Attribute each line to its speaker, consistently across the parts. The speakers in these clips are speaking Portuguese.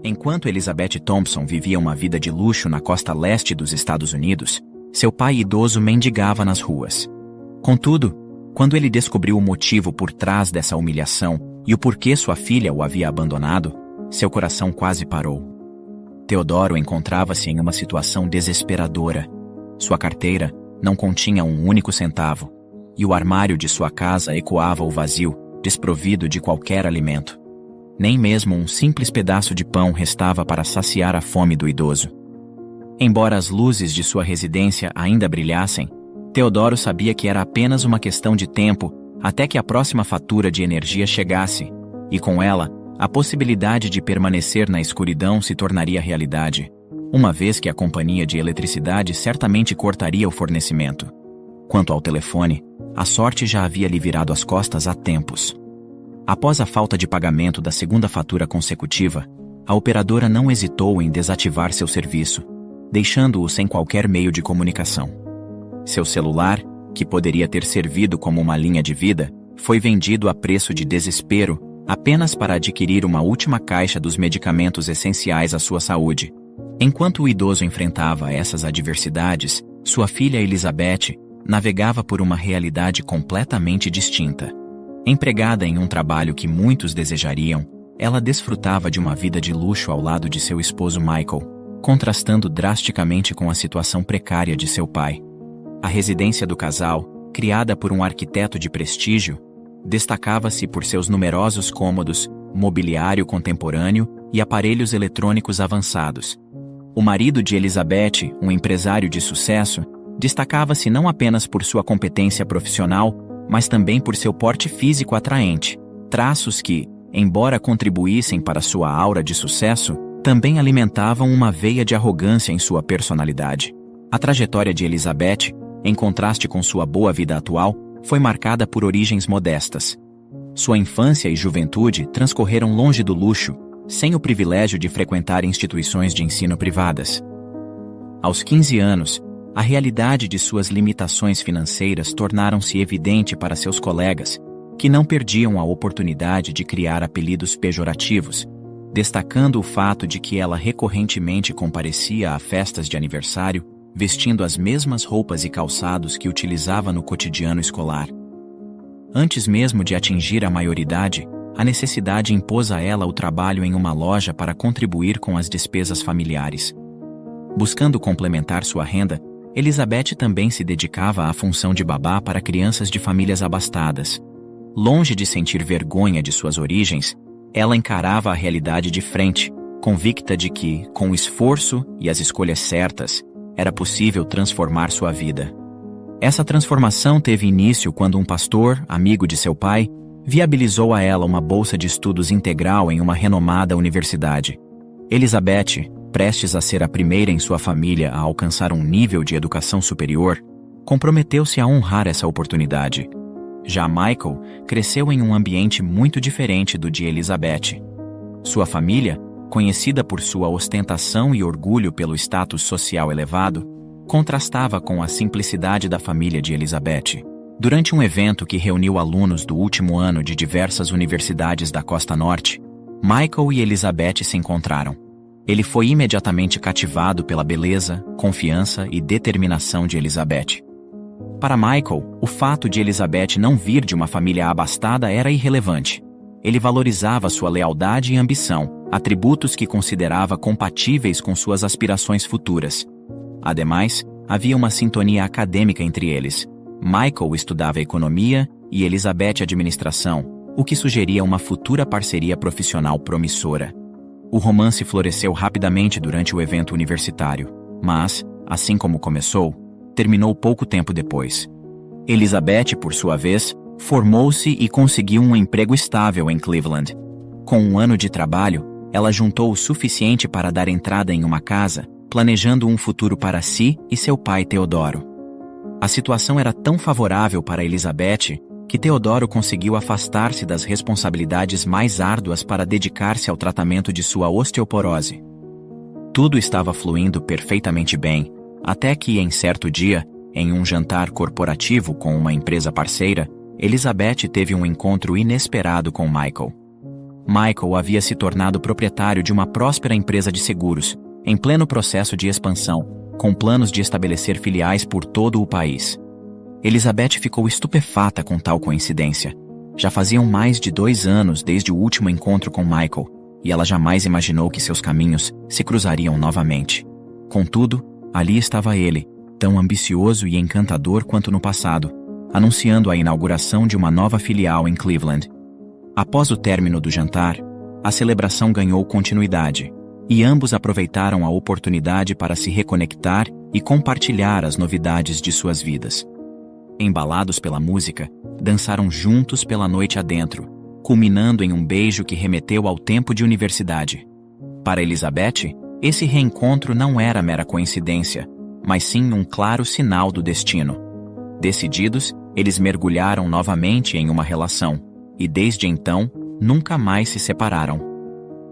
Speaker 1: Enquanto Elizabeth Thompson vivia uma vida de luxo na costa leste dos Estados Unidos, seu pai idoso mendigava nas ruas. Contudo, quando ele descobriu o motivo por trás dessa humilhação e o porquê sua filha o havia abandonado, seu coração quase parou. Teodoro encontrava-se em uma situação desesperadora. Sua carteira não continha um único centavo, e o armário de sua casa ecoava o vazio, desprovido de qualquer alimento. Nem mesmo um simples pedaço de pão restava para saciar a fome do idoso. Embora as luzes de sua residência ainda brilhassem, Teodoro sabia que era apenas uma questão de tempo até que a próxima fatura de energia chegasse, e com ela, a possibilidade de permanecer na escuridão se tornaria realidade, uma vez que a companhia de eletricidade certamente cortaria o fornecimento. Quanto ao telefone, a sorte já havia lhe virado as costas há tempos. Após a falta de pagamento da segunda fatura consecutiva, a operadora não hesitou em desativar seu serviço, deixando-o sem qualquer meio de comunicação. Seu celular, que poderia ter servido como uma linha de vida, foi vendido a preço de desespero apenas para adquirir uma última caixa dos medicamentos essenciais à sua saúde. Enquanto o idoso enfrentava essas adversidades, sua filha Elizabeth navegava por uma realidade completamente distinta. Empregada em um trabalho que muitos desejariam, ela desfrutava de uma vida de luxo ao lado de seu esposo Michael, contrastando drasticamente com a situação precária de seu pai. A residência do casal, criada por um arquiteto de prestígio, destacava-se por seus numerosos cômodos, mobiliário contemporâneo e aparelhos eletrônicos avançados. O marido de Elizabeth, um empresário de sucesso, destacava-se não apenas por sua competência profissional, mas também por seu porte físico atraente, traços que, embora contribuíssem para sua aura de sucesso, também alimentavam uma veia de arrogância em sua personalidade. A trajetória de Elizabeth, em contraste com sua boa vida atual, foi marcada por origens modestas. Sua infância e juventude transcorreram longe do luxo, sem o privilégio de frequentar instituições de ensino privadas. Aos 15 anos, a realidade de suas limitações financeiras tornaram-se evidente para seus colegas, que não perdiam a oportunidade de criar apelidos pejorativos, destacando o fato de que ela recorrentemente comparecia a festas de aniversário, vestindo as mesmas roupas e calçados que utilizava no cotidiano escolar. Antes mesmo de atingir a maioridade, a necessidade impôs a ela o trabalho em uma loja para contribuir com as despesas familiares. Buscando complementar sua renda, Elizabeth também se dedicava à função de babá para crianças de famílias abastadas. Longe de sentir vergonha de suas origens, ela encarava a realidade de frente, convicta de que, com o esforço e as escolhas certas, era possível transformar sua vida. Essa transformação teve início quando um pastor, amigo de seu pai, viabilizou a ela uma bolsa de estudos integral em uma renomada universidade. Elizabeth, prestes a ser a primeira em sua família a alcançar um nível de educação superior, comprometeu-se a honrar essa oportunidade. Já Michael cresceu em um ambiente muito diferente do de Elizabeth. Sua família, conhecida por sua ostentação e orgulho pelo status social elevado, contrastava com a simplicidade da família de Elizabeth. Durante um evento que reuniu alunos do último ano de diversas universidades da Costa Norte, Michael e Elizabeth se encontraram. Ele foi imediatamente cativado pela beleza, confiança e determinação de Elizabeth. Para Michael, o fato de Elizabeth não vir de uma família abastada era irrelevante. Ele valorizava sua lealdade e ambição, atributos que considerava compatíveis com suas aspirações futuras. Ademais, havia uma sintonia acadêmica entre eles. Michael estudava economia e Elizabeth administração, o que sugeria uma futura parceria profissional promissora. O romance floresceu rapidamente durante o evento universitário, mas, assim como começou, terminou pouco tempo depois. Elizabeth, por sua vez, formou-se e conseguiu um emprego estável em Cleveland. Com um ano de trabalho, ela juntou o suficiente para dar entrada em uma casa, planejando um futuro para si e seu pai Teodoro. A situação era tão favorável para Elizabeth que Teodoro conseguiu afastar-se das responsabilidades mais árduas para dedicar-se ao tratamento de sua osteoporose. Tudo estava fluindo perfeitamente bem, até que, em certo dia, em um jantar corporativo com uma empresa parceira, Elizabeth teve um encontro inesperado com Michael. Michael havia se tornado proprietário de uma próspera empresa de seguros, em pleno processo de expansão, com planos de estabelecer filiais por todo o país. Elizabeth ficou estupefata com tal coincidência. Já faziam mais de 2 anos desde o último encontro com Michael, e ela jamais imaginou que seus caminhos se cruzariam novamente. Contudo, ali estava ele, tão ambicioso e encantador quanto no passado, anunciando a inauguração de uma nova filial em Cleveland. Após o término do jantar, a celebração ganhou continuidade, e ambos aproveitaram a oportunidade para se reconectar e compartilhar as novidades de suas vidas. Embalados pela música, dançaram juntos pela noite adentro, culminando em um beijo que remeteu ao tempo de universidade. Para Elizabeth, esse reencontro não era mera coincidência, mas sim um claro sinal do destino. Decididos, eles mergulharam novamente em uma relação, e desde então, nunca mais se separaram.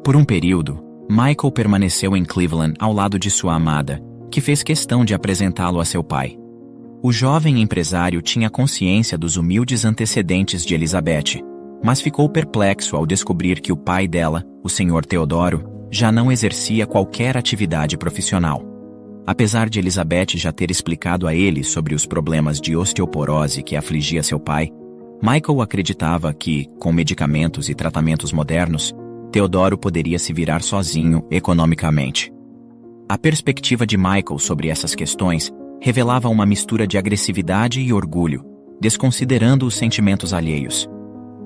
Speaker 1: Por um período, Michael permaneceu em Cleveland ao lado de sua amada, que fez questão de apresentá-lo a seu pai. O jovem empresário tinha consciência dos humildes antecedentes de Elizabeth, mas ficou perplexo ao descobrir que o pai dela, o Sr. Teodoro, já não exercia qualquer atividade profissional. Apesar de Elizabeth já ter explicado a ele sobre os problemas de osteoporose que afligia seu pai, Michael acreditava que, com medicamentos e tratamentos modernos, Teodoro poderia se virar sozinho economicamente. A perspectiva de Michael sobre essas questões revelava uma mistura de agressividade e orgulho, desconsiderando os sentimentos alheios.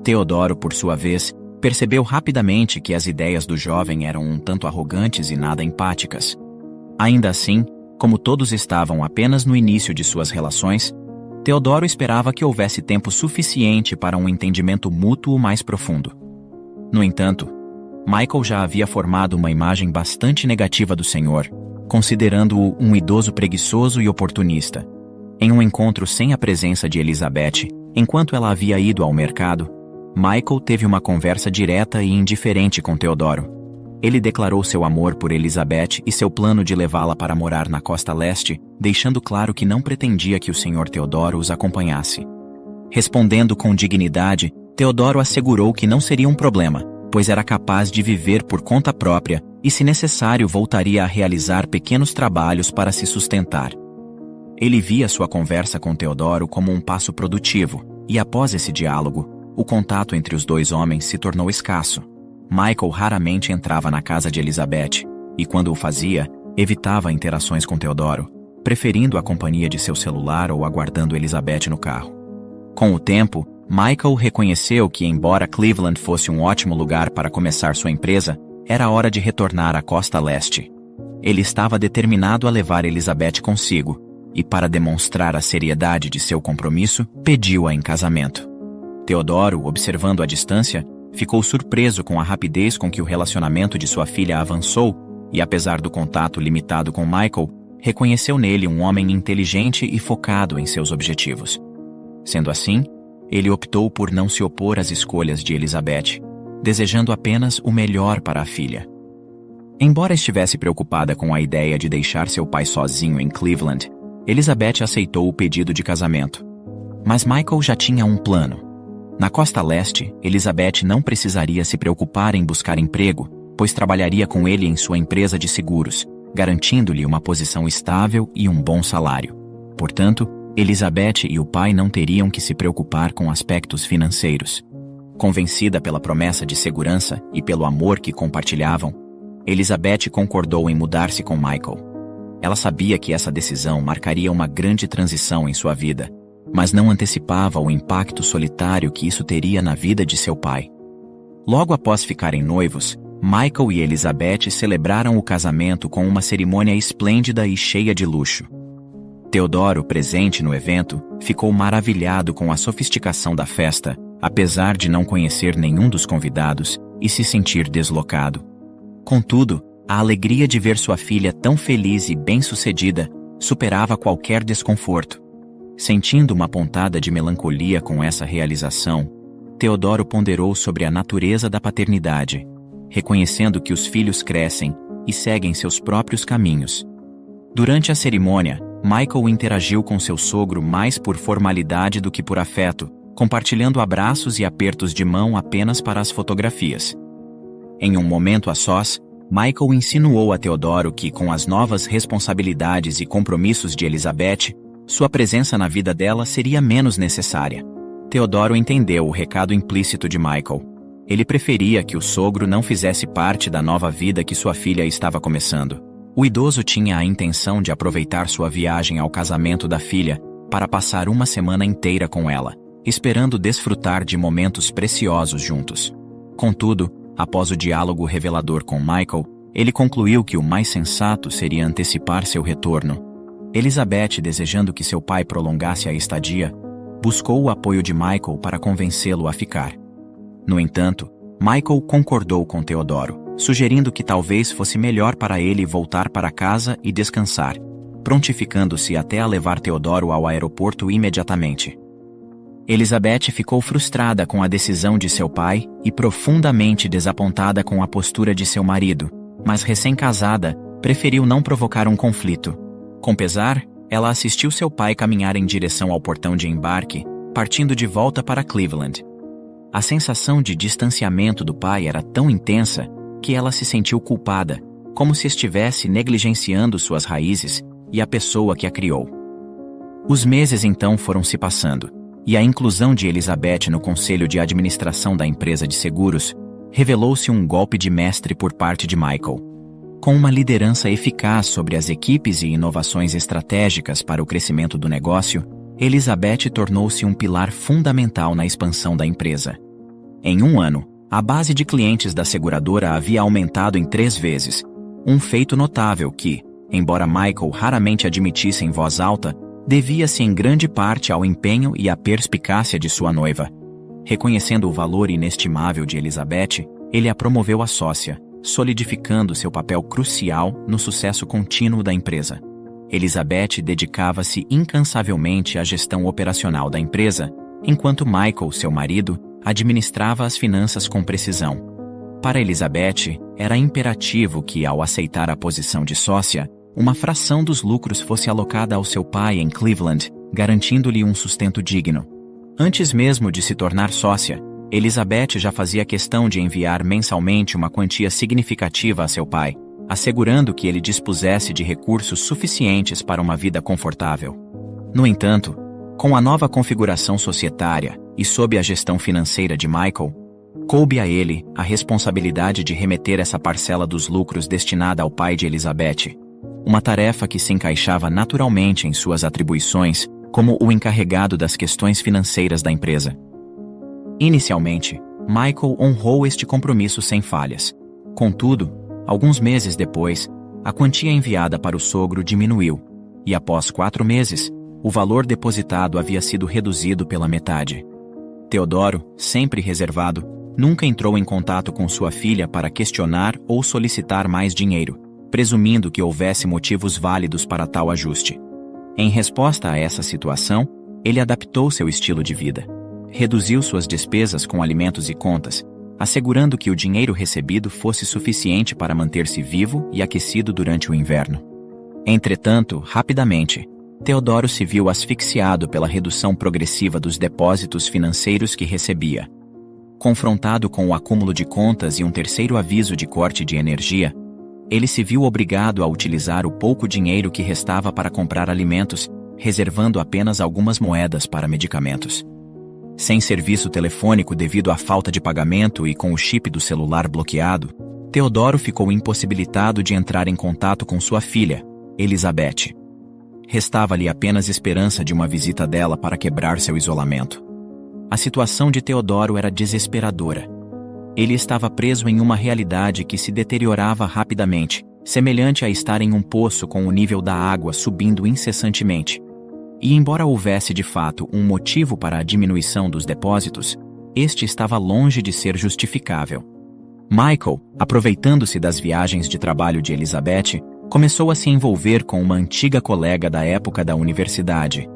Speaker 1: Teodoro, por sua vez, percebeu rapidamente que as ideias do jovem eram um tanto arrogantes e nada empáticas. Ainda assim, como todos estavam apenas no início de suas relações, Teodoro esperava que houvesse tempo suficiente para um entendimento mútuo mais profundo. No entanto, Michael já havia formado uma imagem bastante negativa do senhor, considerando-o um idoso preguiçoso e oportunista. Em um encontro sem a presença de Elizabeth, enquanto ela havia ido ao mercado, Michael teve uma conversa direta e indiferente com Teodoro. Ele declarou seu amor por Elizabeth e seu plano de levá-la para morar na costa leste, deixando claro que não pretendia que o Sr. Teodoro os acompanhasse. Respondendo com dignidade, Teodoro assegurou que não seria um problema, pois era capaz de viver por conta própria e, se necessário, voltaria a realizar pequenos trabalhos para se sustentar. Ele via sua conversa com Teodoro como um passo produtivo, e após esse diálogo, o contato entre os dois homens se tornou escasso. Michael raramente entrava na casa de Elizabeth, e quando o fazia, evitava interações com Teodoro, preferindo a companhia de seu celular ou aguardando Elizabeth no carro. Com o tempo, Michael reconheceu que, embora Cleveland fosse um ótimo lugar para começar sua empresa, era hora de retornar à costa leste. Ele estava determinado a levar Elizabeth consigo, e para demonstrar a seriedade de seu compromisso, pediu-a em casamento. Teodoro, observando à distância, ficou surpreso com a rapidez com que o relacionamento de sua filha avançou e, apesar do contato limitado com Michael, reconheceu nele um homem inteligente e focado em seus objetivos. Sendo assim, ele optou por não se opor às escolhas de Elizabeth, desejando apenas o melhor para a filha. Embora estivesse preocupada com a ideia de deixar seu pai sozinho em Cleveland, Elizabeth aceitou o pedido de casamento. Mas Michael já tinha um plano. Na costa leste, Elizabeth não precisaria se preocupar em buscar emprego, pois trabalharia com ele em sua empresa de seguros, garantindo-lhe uma posição estável e um bom salário. Portanto, Elizabeth e o pai não teriam que se preocupar com aspectos financeiros. Convencida pela promessa de segurança e pelo amor que compartilhavam, Elizabeth concordou em mudar-se com Michael. Ela sabia que essa decisão marcaria uma grande transição em sua vida, mas não antecipava o impacto solitário que isso teria na vida de seu pai. Logo após ficarem noivos, Michael e Elizabeth celebraram o casamento com uma cerimônia esplêndida e cheia de luxo. Teodoro, presente no evento, ficou maravilhado com a sofisticação da festa, apesar de não conhecer nenhum dos convidados e se sentir deslocado. Contudo, a alegria de ver sua filha tão feliz e bem-sucedida superava qualquer desconforto. Sentindo uma pontada de melancolia com essa realização, Teodoro ponderou sobre a natureza da paternidade, reconhecendo que os filhos crescem e seguem seus próprios caminhos. Durante a cerimônia, Michael interagiu com seu sogro mais por formalidade do que por afeto, compartilhando abraços e apertos de mão apenas para as fotografias. Em um momento a sós, Michael insinuou a Teodoro que, com as novas responsabilidades e compromissos de Elizabeth, sua presença na vida dela seria menos necessária. Teodoro entendeu o recado implícito de Michael. Ele preferia que o sogro não fizesse parte da nova vida que sua filha estava começando. O idoso tinha a intenção de aproveitar sua viagem ao casamento da filha para passar uma semana inteira com ela, esperando desfrutar de momentos preciosos juntos. Contudo, após o diálogo revelador com Michael, ele concluiu que o mais sensato seria antecipar seu retorno. Elizabeth, desejando que seu pai prolongasse a estadia, buscou o apoio de Michael para convencê-lo a ficar. No entanto, Michael concordou com Teodoro, sugerindo que talvez fosse melhor para ele voltar para casa e descansar, prontificando-se até a levar Teodoro ao aeroporto imediatamente. Elizabeth ficou frustrada com a decisão de seu pai e profundamente desapontada com a postura de seu marido, mas recém-casada, preferiu não provocar um conflito. Com pesar, ela assistiu seu pai caminhar em direção ao portão de embarque, partindo de volta para Cleveland. A sensação de distanciamento do pai era tão intensa que ela se sentiu culpada, como se estivesse negligenciando suas raízes e a pessoa que a criou. Os meses então foram se passando, e a inclusão de Elizabeth no conselho de administração da empresa de seguros revelou-se um golpe de mestre por parte de Michael. Com uma liderança eficaz sobre as equipes e inovações estratégicas para o crescimento do negócio, Elizabeth tornou-se um pilar fundamental na expansão da empresa. Em um ano, a base de clientes da seguradora havia aumentado em 3 vezes, um feito notável que, embora Michael raramente admitisse em voz alta, devia-se em grande parte ao empenho e à perspicácia de sua noiva. Reconhecendo o valor inestimável de Elizabeth, ele a promoveu a sócia, solidificando seu papel crucial no sucesso contínuo da empresa. Elizabeth dedicava-se incansavelmente à gestão operacional da empresa, enquanto Michael, seu marido, administrava as finanças com precisão. Para Elizabeth, era imperativo que, ao aceitar a posição de sócia, uma fração dos lucros fosse alocada ao seu pai em Cleveland, garantindo-lhe um sustento digno. Antes mesmo de se tornar sócia, Elizabeth já fazia questão de enviar mensalmente uma quantia significativa a seu pai, assegurando que ele dispusesse de recursos suficientes para uma vida confortável. No entanto, com a nova configuração societária e sob a gestão financeira de Michael, coube a ele a responsabilidade de remeter essa parcela dos lucros destinada ao pai de Elizabeth, uma tarefa que se encaixava naturalmente em suas atribuições como o encarregado das questões financeiras da empresa. Inicialmente, Michael honrou este compromisso sem falhas. Contudo, alguns meses depois, a quantia enviada para o sogro diminuiu, e após 4 meses, o valor depositado havia sido reduzido pela metade. Teodoro, sempre reservado, nunca entrou em contato com sua filha para questionar ou solicitar mais dinheiro, presumindo que houvesse motivos válidos para tal ajuste. Em resposta a essa situação, ele adaptou seu estilo de vida. Reduziu suas despesas com alimentos e contas, assegurando que o dinheiro recebido fosse suficiente para manter-se vivo e aquecido durante o inverno. Entretanto, rapidamente, Teodoro se viu asfixiado pela redução progressiva dos depósitos financeiros que recebia. Confrontado com o acúmulo de contas e um terceiro aviso de corte de energia, ele se viu obrigado a utilizar o pouco dinheiro que restava para comprar alimentos, reservando apenas algumas moedas para medicamentos. Sem serviço telefônico devido à falta de pagamento e com o chip do celular bloqueado, Teodoro ficou impossibilitado de entrar em contato com sua filha, Elizabeth. Restava-lhe apenas esperança de uma visita dela para quebrar seu isolamento. A situação de Teodoro era desesperadora. Ele estava preso em uma realidade que se deteriorava rapidamente, semelhante a estar em um poço com o nível da água subindo incessantemente. E embora houvesse de fato um motivo para a diminuição dos depósitos, este estava longe de ser justificável. Michael, aproveitando-se das viagens de trabalho de Elizabeth, começou a se envolver com uma antiga colega da época da universidade.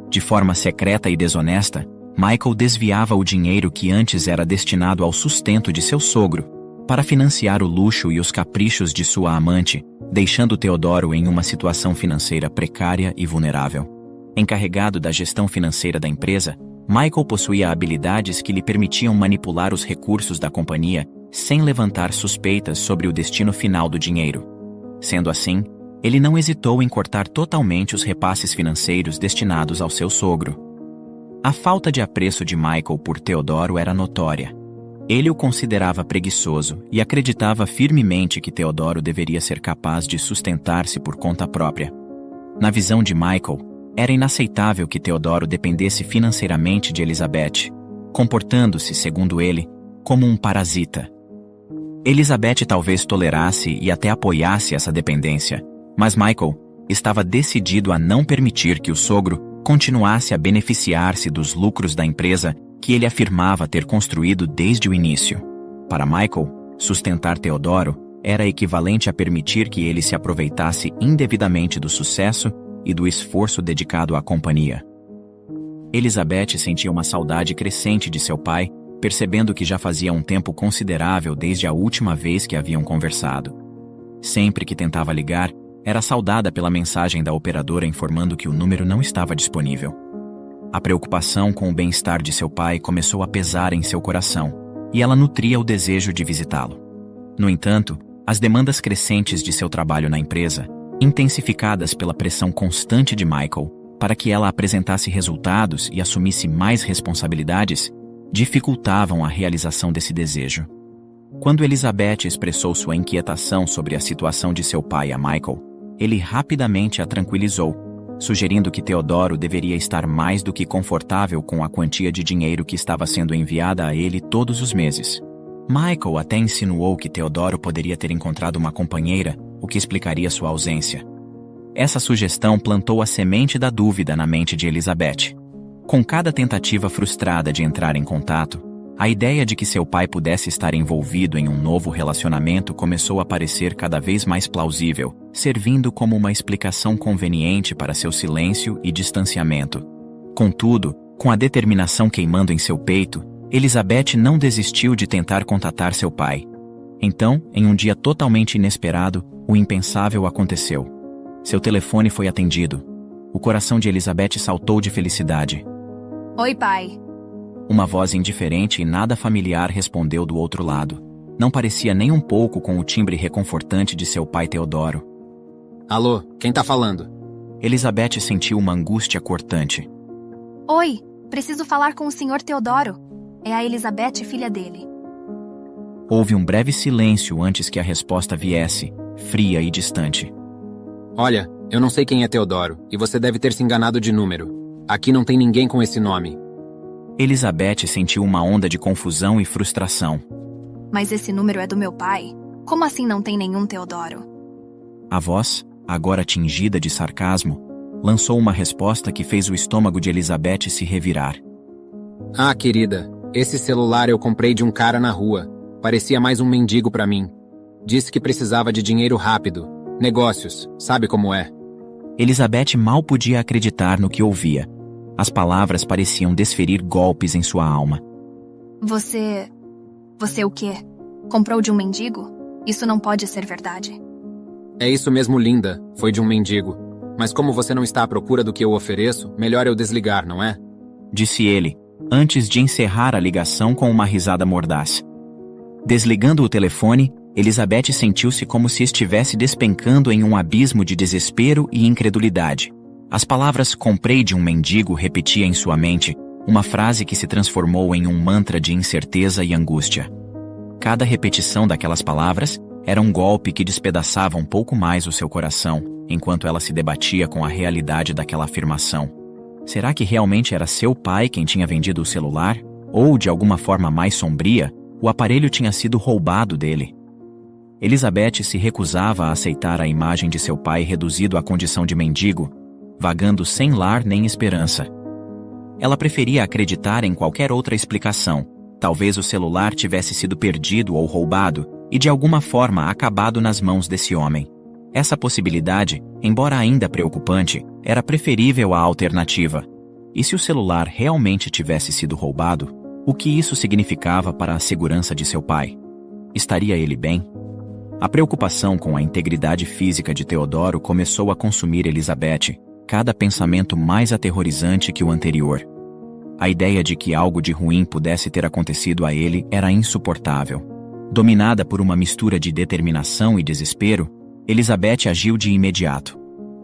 Speaker 1: De forma secreta e desonesta, Michael desviava o dinheiro que antes era destinado ao sustento de seu sogro, para financiar o luxo e os caprichos de sua amante, deixando Teodoro em uma situação financeira precária e vulnerável. Encarregado da gestão financeira da empresa, Michael possuía habilidades que lhe permitiam manipular os recursos da companhia sem levantar suspeitas sobre o destino final do dinheiro. Sendo assim, ele não hesitou em cortar totalmente os repasses financeiros destinados ao seu sogro. A falta de apreço de Michael por Teodoro era notória. Ele o considerava preguiçoso e acreditava firmemente que Teodoro deveria ser capaz de sustentar-se por conta própria. Na visão de Michael, era inaceitável que Teodoro dependesse financeiramente de Elizabeth, comportando-se, segundo ele, como um parasita. Elizabeth talvez tolerasse e até apoiasse essa dependência, mas Michael estava decidido a não permitir que o sogro continuasse a beneficiar-se dos lucros da empresa que ele afirmava ter construído desde o início. Para Michael, sustentar Teodoro era equivalente a permitir que ele se aproveitasse indevidamente do sucesso e do esforço dedicado à companhia. Elizabeth sentia uma saudade crescente de seu pai, percebendo que já fazia um tempo considerável desde a última vez que haviam conversado. Sempre que tentava ligar, era saudada pela mensagem da operadora informando que o número não estava disponível. A preocupação com o bem-estar de seu pai começou a pesar em seu coração, e ela nutria o desejo de visitá-lo. No entanto, as demandas crescentes de seu trabalho na empresa, intensificadas pela pressão constante de Michael para que ela apresentasse resultados e assumisse mais responsabilidades, dificultavam a realização desse desejo. Quando Elizabeth expressou sua inquietação sobre a situação de seu pai a Michael, ele rapidamente a tranquilizou, sugerindo que Teodoro deveria estar mais do que confortável com a quantia de dinheiro que estava sendo enviada a ele todos os meses. Michael até insinuou que Teodoro poderia ter encontrado uma companheira, o que explicaria sua ausência. Essa sugestão plantou a semente da dúvida na mente de Elizabeth. Com cada tentativa frustrada de entrar em contato, a ideia de que seu pai pudesse estar envolvido em um novo relacionamento começou a parecer cada vez mais plausível, servindo como uma explicação conveniente para seu silêncio e distanciamento. Contudo, com a determinação queimando em seu peito, Elizabeth não desistiu de tentar contatar seu pai. Então, em um dia totalmente inesperado, o impensável aconteceu. Seu telefone foi atendido. O coração de Elizabeth saltou de felicidade.
Speaker 2: Oi, pai.
Speaker 1: Uma voz indiferente e nada familiar respondeu do outro lado. Não parecia nem um pouco com o timbre reconfortante de seu pai Teodoro.
Speaker 3: Alô, quem tá falando?
Speaker 1: Elizabeth sentiu uma angústia cortante.
Speaker 2: Oi, preciso falar com o Sr. Teodoro. É a Elizabeth, filha dele.
Speaker 1: Houve um breve silêncio antes que a resposta viesse, fria e distante.
Speaker 3: Olha, eu não sei quem é Teodoro, e você deve ter se enganado de número. Aqui não tem ninguém com esse nome.
Speaker 1: Elizabeth sentiu uma onda de confusão e frustração.
Speaker 2: Mas esse número é do meu pai. Como assim não tem nenhum Teodoro?
Speaker 1: A voz, agora tingida de sarcasmo, lançou uma resposta que fez o estômago de Elizabeth se revirar.
Speaker 3: Ah, querida, esse celular eu comprei de um cara na rua. Parecia mais um mendigo pra mim. Disse que precisava de dinheiro rápido. Negócios, sabe como é?
Speaker 1: Elizabeth mal podia acreditar no que ouvia. As palavras pareciam desferir golpes em sua alma.
Speaker 2: Você o quê? Comprou de um mendigo? Isso não pode ser verdade.
Speaker 3: É isso mesmo, linda. Foi de um mendigo. Mas como você não está à procura do que eu ofereço, melhor eu desligar, não é?
Speaker 1: Disse ele, antes de encerrar a ligação com uma risada mordaz. Desligando o telefone, Elizabeth sentiu-se como se estivesse despencando em um abismo de desespero e incredulidade. As palavras "comprei de um mendigo" repetia em sua mente, uma frase que se transformou em um mantra de incerteza e angústia. Cada repetição daquelas palavras era um golpe que despedaçava um pouco mais o seu coração, enquanto ela se debatia com a realidade daquela afirmação. Será que realmente era seu pai quem tinha vendido o celular? Ou, de alguma forma mais sombria, o aparelho tinha sido roubado dele? Elizabeth se recusava a aceitar a imagem de seu pai reduzido à condição de mendigo, vagando sem lar nem esperança. Ela preferia acreditar em qualquer outra explicação. Talvez o celular tivesse sido perdido ou roubado e de alguma forma acabado nas mãos desse homem. Essa possibilidade, embora ainda preocupante, era preferível à alternativa. E se o celular realmente tivesse sido roubado, o que isso significava para a segurança de seu pai? Estaria ele bem? A preocupação com a integridade física de Teodoro começou a consumir Elizabeth, cada pensamento mais aterrorizante que o anterior. A ideia de que algo de ruim pudesse ter acontecido a ele era insuportável. Dominada por uma mistura de determinação e desespero, Elizabeth agiu de imediato.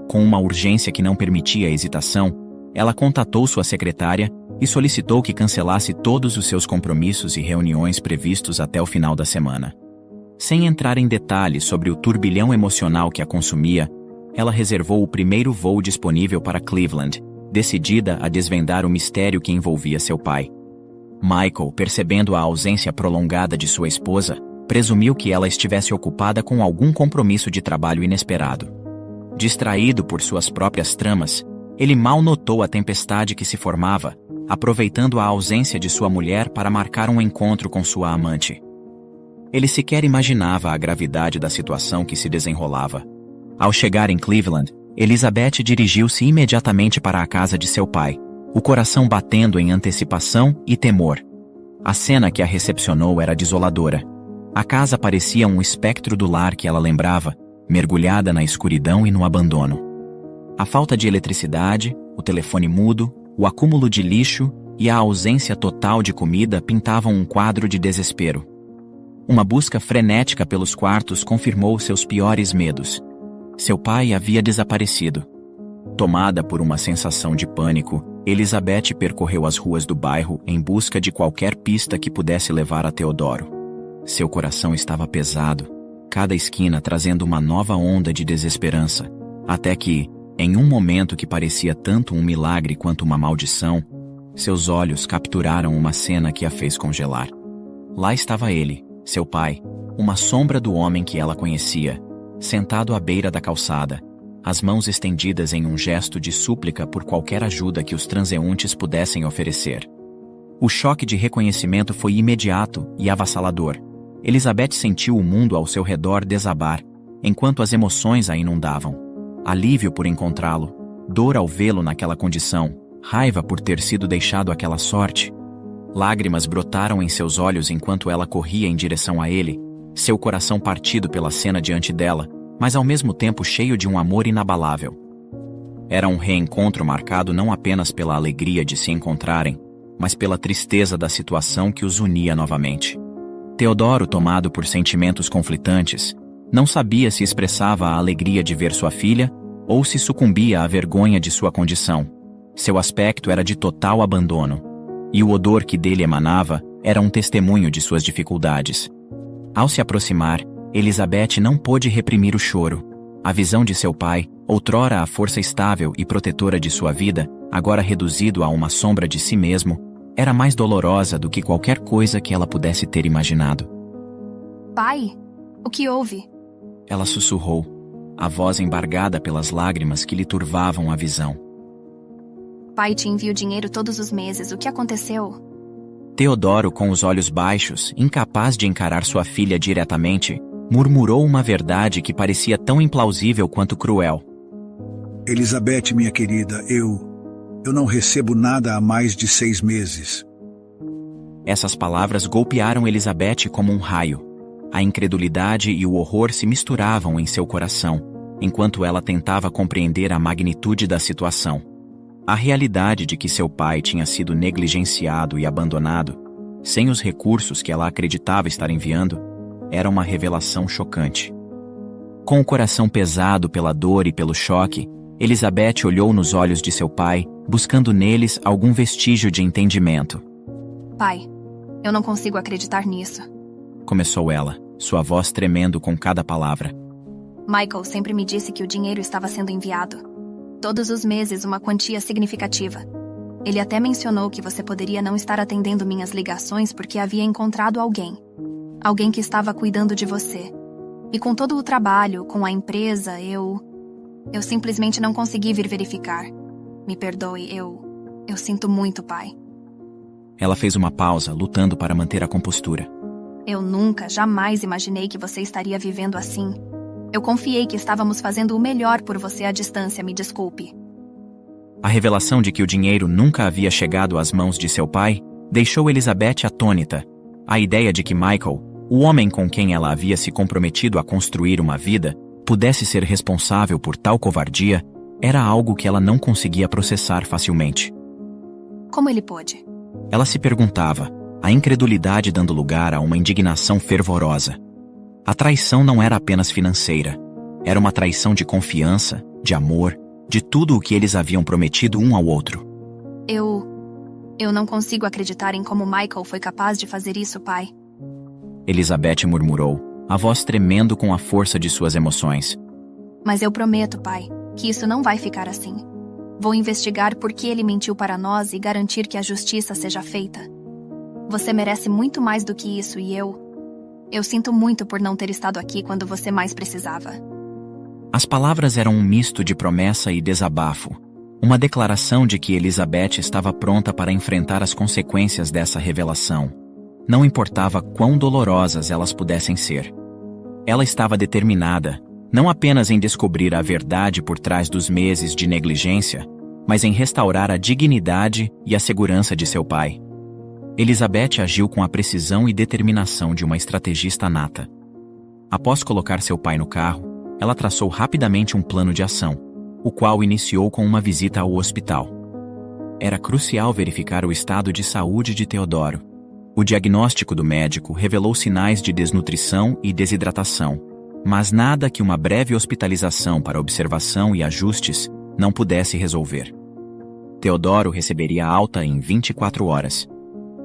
Speaker 1: Com uma urgência que não permitia hesitação, ela contatou sua secretária e solicitou que cancelasse todos os seus compromissos e reuniões previstos até o final da semana. Sem entrar em detalhes sobre o turbilhão emocional que a consumia, ela reservou o primeiro voo disponível para Cleveland, decidida a desvendar o mistério que envolvia seu pai. Michael, percebendo a ausência prolongada de sua esposa, presumiu que ela estivesse ocupada com algum compromisso de trabalho inesperado. Distraído por suas próprias tramas, ele mal notou a tempestade que se formava, aproveitando a ausência de sua mulher para marcar um encontro com sua amante. Ele sequer imaginava a gravidade da situação que se desenrolava. Ao chegar em Cleveland, Elizabeth dirigiu-se imediatamente para a casa de seu pai, o coração batendo em antecipação e temor. A cena que a recepcionou era desoladora. A casa parecia um espectro do lar que ela lembrava, mergulhada na escuridão e no abandono. A falta de eletricidade, o telefone mudo, o acúmulo de lixo e a ausência total de comida pintavam um quadro de desespero. Uma busca frenética pelos quartos confirmou seus piores medos. Seu pai havia desaparecido. Tomada por uma sensação de pânico, Elizabeth percorreu as ruas do bairro em busca de qualquer pista que pudesse levar a Teodoro. Seu coração estava pesado, cada esquina trazendo uma nova onda de desesperança, até que, em um momento que parecia tanto um milagre quanto uma maldição, seus olhos capturaram uma cena que a fez congelar. Lá estava ele, seu pai, uma sombra do homem que ela conhecia, sentado à beira da calçada, as mãos estendidas em um gesto de súplica por qualquer ajuda que os transeuntes pudessem oferecer. O choque de reconhecimento foi imediato e avassalador. Elizabeth sentiu o mundo ao seu redor desabar, enquanto as emoções a inundavam. Alívio por encontrá-lo, dor ao vê-lo naquela condição, raiva por ter sido deixado àquela sorte. Lágrimas brotaram em seus olhos enquanto ela corria em direção a ele, seu coração partido pela cena diante dela, mas ao mesmo tempo cheio de um amor inabalável. Era um reencontro marcado não apenas pela alegria de se encontrarem, mas pela tristeza da situação que os unia novamente. Teodoro, tomado por sentimentos conflitantes, não sabia se expressava a alegria de ver sua filha ou se sucumbia à vergonha de sua condição. Seu aspecto era de total abandono, e o odor que dele emanava era um testemunho de suas dificuldades. Ao se aproximar, Elizabeth não pôde reprimir o choro. A visão de seu pai, outrora a força estável e protetora de sua vida, agora reduzido a uma sombra de si mesmo, era mais dolorosa do que qualquer coisa que ela pudesse ter imaginado.
Speaker 2: Pai, o que houve?
Speaker 1: Ela sussurrou, a voz embargada pelas lágrimas que lhe turvavam a visão.
Speaker 2: Pai te envia o dinheiro todos os meses, o que aconteceu?
Speaker 1: Teodoro, com os olhos baixos, incapaz de encarar sua filha diretamente, murmurou uma verdade que parecia tão implausível quanto cruel.
Speaker 4: Elizabeth, minha querida, eu não recebo nada há mais de 6 meses.
Speaker 1: Essas palavras golpearam Elizabeth como um raio. A incredulidade e o horror se misturavam em seu coração, enquanto ela tentava compreender a magnitude da situação. A realidade de que seu pai tinha sido negligenciado e abandonado, sem os recursos que ela acreditava estar enviando, era uma revelação chocante. Com o coração pesado pela dor e pelo choque, Elizabeth olhou nos olhos de seu pai, buscando neles algum vestígio de entendimento.
Speaker 2: Pai, eu não consigo acreditar nisso.
Speaker 1: Começou ela, sua voz tremendo com cada palavra.
Speaker 2: Michael sempre me disse que o dinheiro estava sendo enviado. Todos os meses uma quantia significativa. Ele até mencionou que você poderia não estar atendendo minhas ligações porque havia encontrado alguém. Alguém que estava cuidando de você. E com todo o trabalho, com a empresa, eu simplesmente não consegui vir verificar. Me perdoe, eu sinto muito, pai.
Speaker 1: Ela fez uma pausa, lutando para manter a compostura.
Speaker 2: Eu nunca, jamais imaginei que você estaria vivendo assim. Eu confiei que estávamos fazendo o melhor por você à distância, me desculpe.
Speaker 1: A revelação de que o dinheiro nunca havia chegado às mãos de seu pai deixou Elizabeth atônita. A ideia de que Michael, o homem com quem ela havia se comprometido a construir uma vida, pudesse ser responsável por tal covardia, era algo que ela não conseguia processar facilmente.
Speaker 2: Como ele pôde?
Speaker 1: Ela se perguntava, a incredulidade dando lugar a uma indignação fervorosa. A traição não era apenas financeira, era uma traição de confiança, de amor, de tudo o que eles haviam prometido um ao outro.
Speaker 2: Eu não consigo acreditar em como Michael foi capaz de fazer isso, pai.
Speaker 1: Elizabeth murmurou, a voz tremendo com a força de suas emoções.
Speaker 2: Mas eu prometo, pai, que isso não vai ficar assim. Vou investigar por que ele mentiu para nós e garantir que a justiça seja feita. Você merece muito mais do que isso e eu sinto muito por não ter estado aqui quando você mais precisava.
Speaker 1: As palavras eram um misto de promessa e desabafo. Uma declaração de que Elizabeth estava pronta para enfrentar as consequências dessa revelação. Não importava quão dolorosas elas pudessem ser. Ela estava determinada, não apenas em descobrir a verdade por trás dos meses de negligência, mas em restaurar a dignidade e a segurança de seu pai. Elizabeth agiu com a precisão e determinação de uma estrategista nata. Após colocar seu pai no carro, ela traçou rapidamente um plano de ação, o qual iniciou com uma visita ao hospital. Era crucial verificar o estado de saúde de Teodoro. O diagnóstico do médico revelou sinais de desnutrição e desidratação, mas nada que uma breve hospitalização para observação e ajustes não pudesse resolver. Teodoro receberia alta em 24 horas.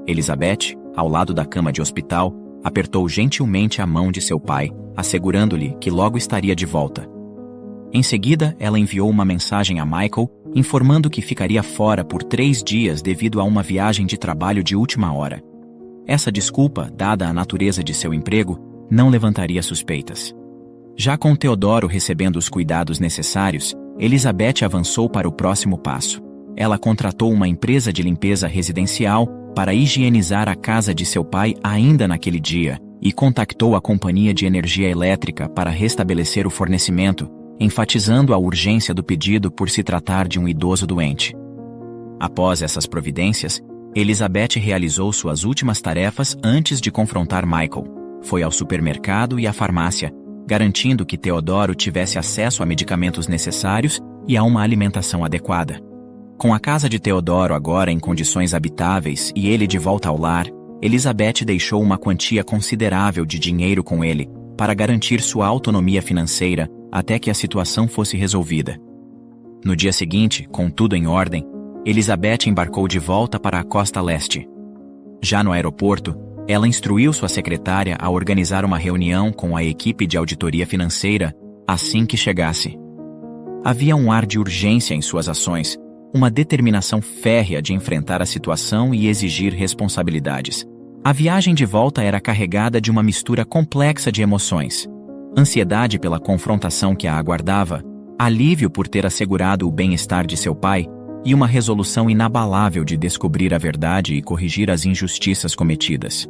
Speaker 1: Elizabeth, ao lado da cama de hospital, apertou gentilmente a mão de seu pai, assegurando-lhe que logo estaria de volta. Em seguida, ela enviou uma mensagem a Michael, informando que ficaria fora por 3 dias devido a uma viagem de trabalho de última hora. Essa desculpa, dada a natureza de seu emprego, não levantaria suspeitas. Já com Teodoro recebendo os cuidados necessários, Elizabeth avançou para o próximo passo. Ela contratou uma empresa de limpeza residencial para higienizar a casa de seu pai ainda naquele dia e contactou a companhia de energia elétrica para restabelecer o fornecimento, enfatizando a urgência do pedido por se tratar de um idoso doente. Após essas providências, Elizabeth realizou suas últimas tarefas antes de confrontar Michael. Foi ao supermercado e à farmácia, garantindo que Teodoro tivesse acesso a medicamentos necessários e a uma alimentação adequada. Com a casa de Teodoro agora em condições habitáveis e ele de volta ao lar, Elizabeth deixou uma quantia considerável de dinheiro com ele para garantir sua autonomia financeira até que a situação fosse resolvida. No dia seguinte, com tudo em ordem, Elizabeth embarcou de volta para a costa leste. Já no aeroporto, ela instruiu sua secretária a organizar uma reunião com a equipe de auditoria financeira assim que chegasse. Havia um ar de urgência em suas ações, uma determinação férrea de enfrentar a situação e exigir responsabilidades. A viagem de volta era carregada de uma mistura complexa de emoções. Ansiedade pela confrontação que a aguardava, alívio por ter assegurado o bem-estar de seu pai e uma resolução inabalável de descobrir a verdade e corrigir as injustiças cometidas.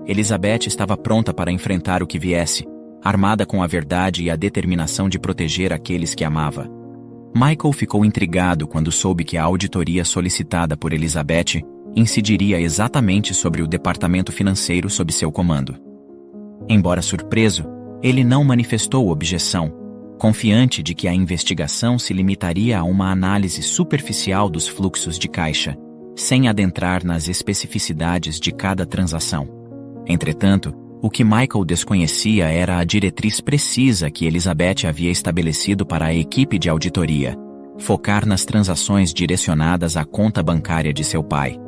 Speaker 1: Elizabeth estava pronta para enfrentar o que viesse, armada com a verdade e a determinação de proteger aqueles que amava. Michael ficou intrigado quando soube que a auditoria solicitada por Elizabeth incidiria exatamente sobre o departamento financeiro sob seu comando. Embora surpreso, ele não manifestou objeção, confiante de que a investigação se limitaria a uma análise superficial dos fluxos de caixa, sem adentrar nas especificidades de cada transação. Entretanto, o que Michael desconhecia era a diretriz precisa que Elizabeth havia estabelecido para a equipe de auditoria: focar nas transações direcionadas à conta bancária de seu pai.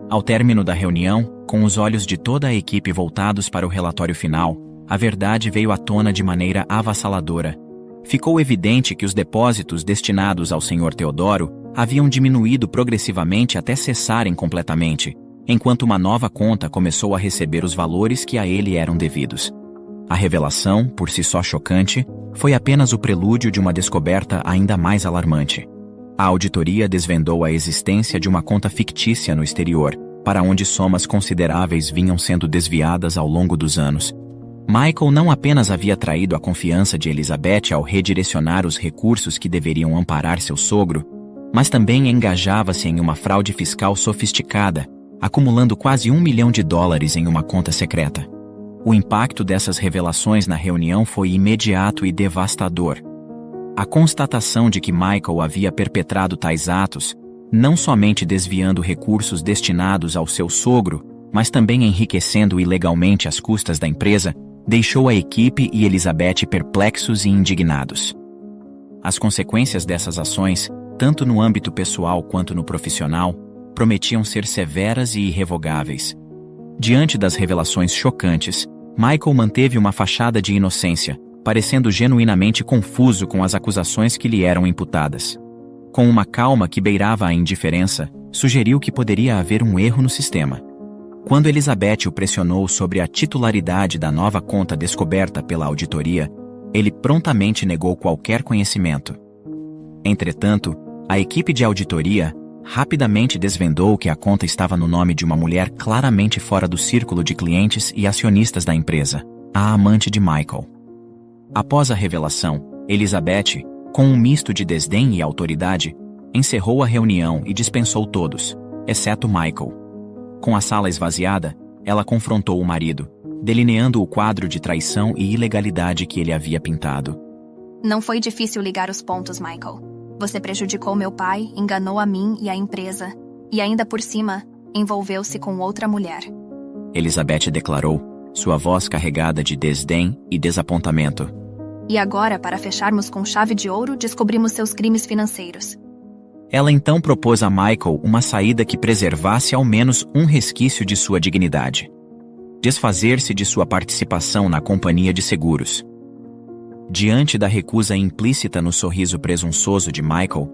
Speaker 1: Ao término da reunião, com os olhos de toda a equipe voltados para o relatório final, a verdade veio à tona de maneira avassaladora. Ficou evidente que os depósitos destinados ao Sr. Teodoro haviam diminuído progressivamente até cessarem completamente, enquanto uma nova conta começou a receber os valores que a ele eram devidos. A revelação, por si só chocante, foi apenas o prelúdio de uma descoberta ainda mais alarmante. A auditoria desvendou a existência de uma conta fictícia no exterior, para onde somas consideráveis vinham sendo desviadas ao longo dos anos. Michael não apenas havia traído a confiança de Elizabeth ao redirecionar os recursos que deveriam amparar seu sogro, mas também engajava-se em uma fraude fiscal sofisticada, acumulando quase $1 milhão em uma conta secreta. O impacto dessas revelações na reunião foi imediato e devastador. A constatação de que Michael havia perpetrado tais atos, não somente desviando recursos destinados ao seu sogro, mas também enriquecendo ilegalmente às custas da empresa, deixou a equipe e Elizabeth perplexos e indignados. As consequências dessas ações, tanto no âmbito pessoal quanto no profissional, prometiam ser severas e irrevogáveis. Diante das revelações chocantes, Michael manteve uma fachada de inocência, parecendo genuinamente confuso com as acusações que lhe eram imputadas. Com uma calma que beirava a indiferença, sugeriu que poderia haver um erro no sistema. Quando Elizabeth o pressionou sobre a titularidade da nova conta descoberta pela auditoria, ele prontamente negou qualquer conhecimento. Entretanto, a equipe de auditoria rapidamente desvendou que a conta estava no nome de uma mulher claramente fora do círculo de clientes e acionistas da empresa, a amante de Michael. Após a revelação, Elizabeth, com um misto de desdém e autoridade, encerrou a reunião e dispensou todos, exceto Michael. Com a sala esvaziada, ela confrontou o marido, delineando o quadro de traição e ilegalidade que ele havia pintado.
Speaker 2: Não foi difícil ligar os pontos, Michael. Você prejudicou meu pai, enganou a mim e a empresa, e ainda por cima, envolveu-se com outra mulher.
Speaker 1: Elizabeth declarou, sua voz carregada de desdém e desapontamento.
Speaker 2: E agora, para fecharmos com chave de ouro, descobrimos seus crimes financeiros.
Speaker 1: Ela então propôs a Michael uma saída que preservasse ao menos um resquício de sua dignidade. Desfazer-se de sua participação na companhia de seguros. Diante da recusa implícita no sorriso presunçoso de Michael,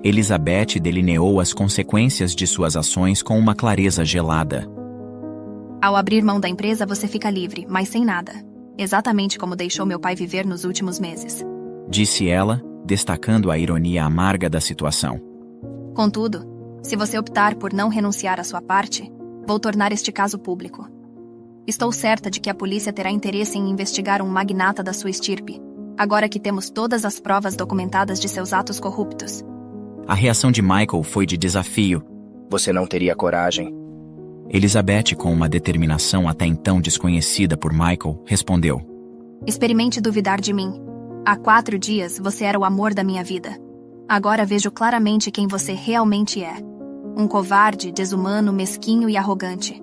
Speaker 1: Elizabeth delineou as consequências de suas ações com uma clareza gelada.
Speaker 2: Ao abrir mão da empresa, você fica livre, mas sem nada. Exatamente como deixou meu pai viver nos últimos meses.
Speaker 1: Disse ela, destacando a ironia amarga da situação.
Speaker 2: Contudo, se você optar por não renunciar à sua parte, vou tornar este caso público. Estou certa de que a polícia terá interesse em investigar um magnata da sua estirpe, agora que temos todas as provas documentadas de seus atos corruptos.
Speaker 1: A reação de Michael foi de desafio.
Speaker 5: Você não teria coragem?
Speaker 1: Elizabeth, com uma determinação até então desconhecida por Michael, respondeu.
Speaker 2: Experimente duvidar de mim. Há 4 dias você era o amor da minha vida. Agora vejo claramente quem você realmente é. Um covarde, desumano, mesquinho e arrogante.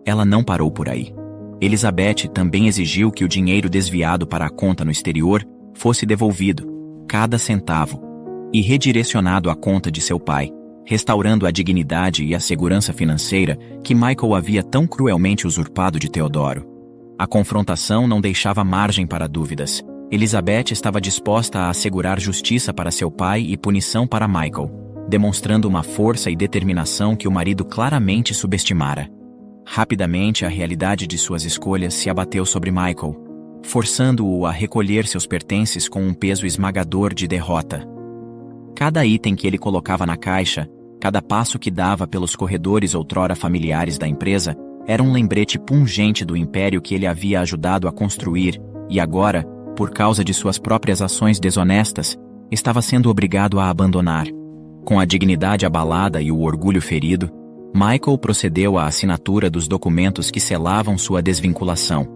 Speaker 1: Ela não parou por aí. Elizabeth também exigiu que o dinheiro desviado para a conta no exterior fosse devolvido, cada centavo, e redirecionado à conta de seu pai, restaurando a dignidade e a segurança financeira que Michael havia tão cruelmente usurpado de Teodoro. A confrontação não deixava margem para dúvidas. Elizabeth estava disposta a assegurar justiça para seu pai e punição para Michael, demonstrando uma força e determinação que o marido claramente subestimara. Rapidamente, a realidade de suas escolhas se abateu sobre Michael, forçando-o a recolher seus pertences com um peso esmagador de derrota. Cada item que ele colocava na caixa, cada passo que dava pelos corredores outrora familiares da empresa, era um lembrete pungente do império que ele havia ajudado a construir e agora, por causa de suas próprias ações desonestas, estava sendo obrigado a abandonar. Com a dignidade abalada e o orgulho ferido, Michael procedeu à assinatura dos documentos que selavam sua desvinculação,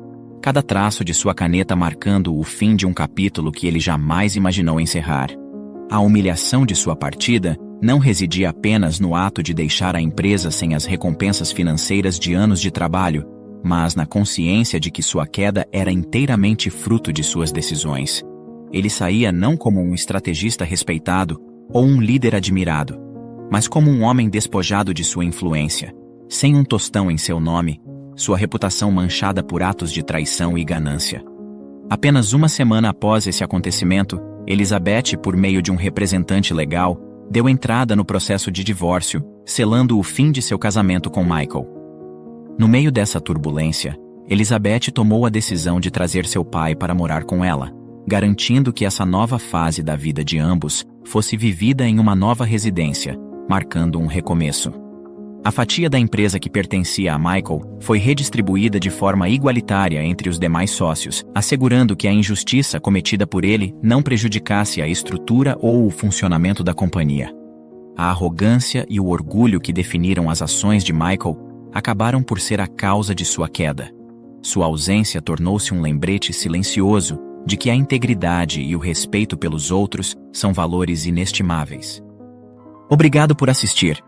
Speaker 1: cada traço de sua caneta marcando o fim de um capítulo que ele jamais imaginou encerrar. A humilhação de sua partida não residia apenas no ato de deixar a empresa sem as recompensas financeiras de anos de trabalho, mas na consciência de que sua queda era inteiramente fruto de suas decisões. Ele saía não como um estrategista respeitado ou um líder admirado, mas como um homem despojado de sua influência, sem um tostão em seu nome, sua reputação manchada por atos de traição e ganância. Apenas uma semana após esse acontecimento, Elizabeth, por meio de um representante legal, deu entrada no processo de divórcio, selando o fim de seu casamento com Michael. No meio dessa turbulência, Elizabeth tomou a decisão de trazer seu pai para morar com ela, garantindo que essa nova fase da vida de ambos fosse vivida em uma nova residência, marcando um recomeço. A fatia da empresa que pertencia a Michael foi redistribuída de forma igualitária entre os demais sócios, assegurando que a injustiça cometida por ele não prejudicasse a estrutura ou o funcionamento da companhia. A arrogância e o orgulho que definiram as ações de Michael acabaram por ser a causa de sua queda. Sua ausência tornou-se um lembrete silencioso de que a integridade e o respeito pelos outros são valores inestimáveis. Obrigado por assistir.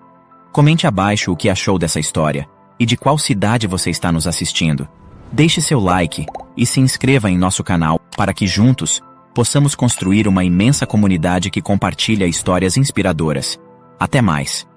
Speaker 1: Comente abaixo o que achou dessa história e de qual cidade você está nos assistindo. Deixe seu like e se inscreva em nosso canal para que juntos possamos construir uma imensa comunidade que compartilha histórias inspiradoras. Até mais!